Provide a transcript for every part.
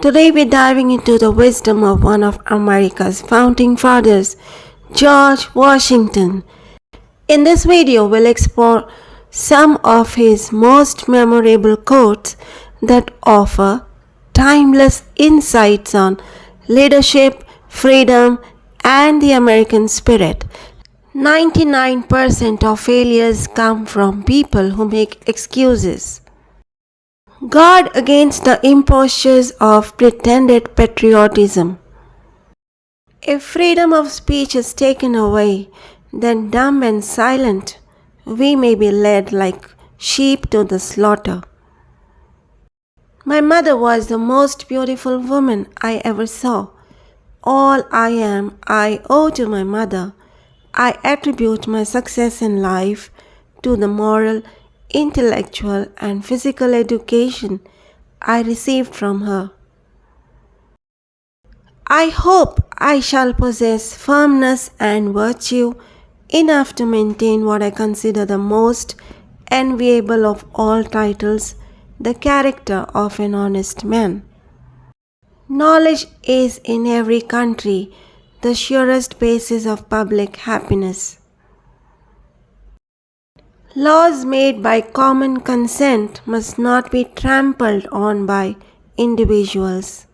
Today we're diving into the wisdom of one of America's founding fathers, George Washington. In this video, we'll explore some of his most memorable quotes that offer timeless insights on leadership, freedom, and the American spirit. 99% of failures come from people who make excuses. Guard against the impostures of pretended patriotism. If freedom of speech is taken away, then dumb and silent, we may be led like sheep to the slaughter. My mother was the most beautiful woman I ever saw. All I am, I owe to my mother. I attribute my success in life to the moral, intellectual, and physical education I received from her. I hope I shall possess firmness and virtue enough to maintain what I consider the most enviable of all titles, the character of an honest man. Knowledge is in every country the surest basis of public happiness. Laws made by common consent must not be trampled on by individuals.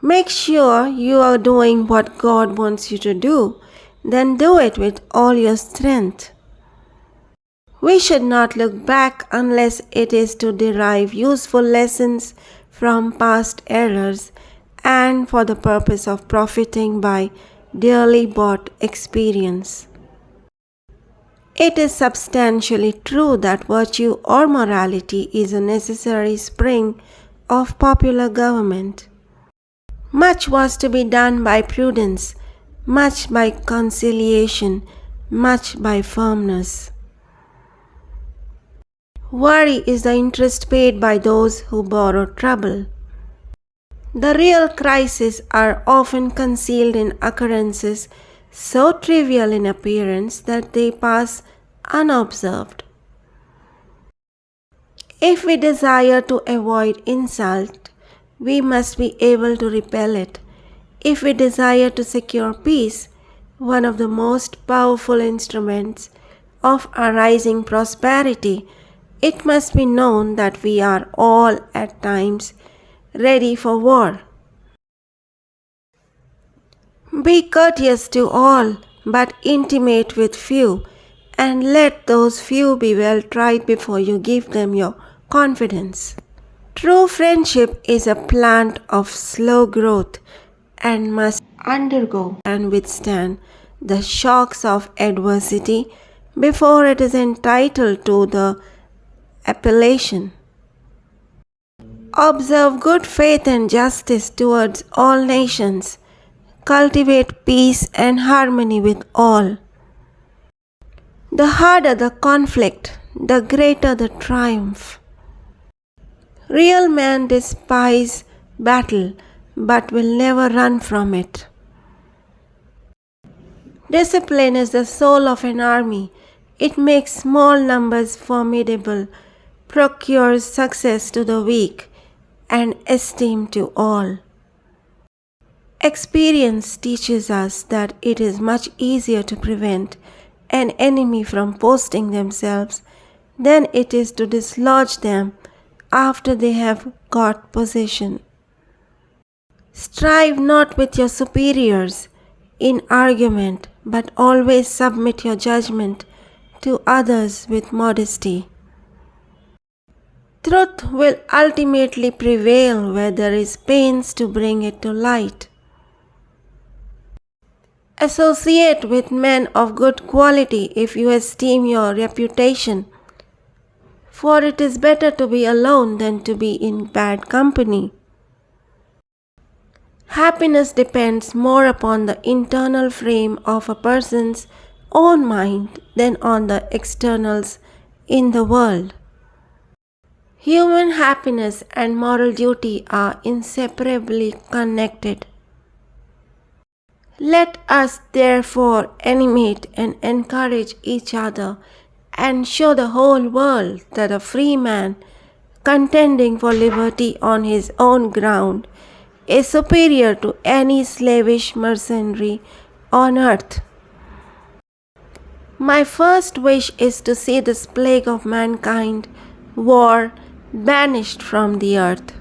Make sure you are doing what God wants you to do, then do it with all your strength. We should not look back unless it is to derive useful lessons from past errors and for the purpose of profiting by dearly bought experience. It is substantially true that virtue or morality is a necessary spring of popular government. Much was to be done by prudence, much by conciliation, much by firmness. Worry is the interest paid by those who borrow trouble. The real crises are often concealed in occurrences so trivial in appearance that they pass unobserved. If we desire to avoid insult, we must be able to repel it. If we desire to secure peace, one of the most powerful instruments of arising prosperity, it must be known that we are all at times ready for war. Be courteous to all, but intimate with few, and let those few be well tried before you give them your confidence. True friendship is a plant of slow growth and must undergo and withstand the shocks of adversity before it is entitled to the appellation. Observe good faith and justice towards all nations. Cultivate peace and harmony with all. The harder the conflict, the greater the triumph. Real men despise battle, but will never run from it. Discipline is the soul of an army. It makes small numbers formidable, procures success to the weak, and esteem to all. Experience teaches us that it is much easier to prevent an enemy from posting themselves than it is to dislodge them after they have got possession. Strive not with your superiors in argument, but always submit your judgment to others with modesty. Truth will ultimately prevail where there is pains to bring it to light. Associate with men of good quality if you esteem your reputation, for it is better to be alone than to be in bad company. Happiness depends more upon the internal frame of a person's own mind than on the externals in the world. Human happiness and moral duty are inseparably connected. Let us therefore animate and encourage each other and show the whole world that a free man contending for liberty on his own ground, is superior to any slavish mercenary on earth. My first wish is to see this plague of mankind, war, banished from the earth.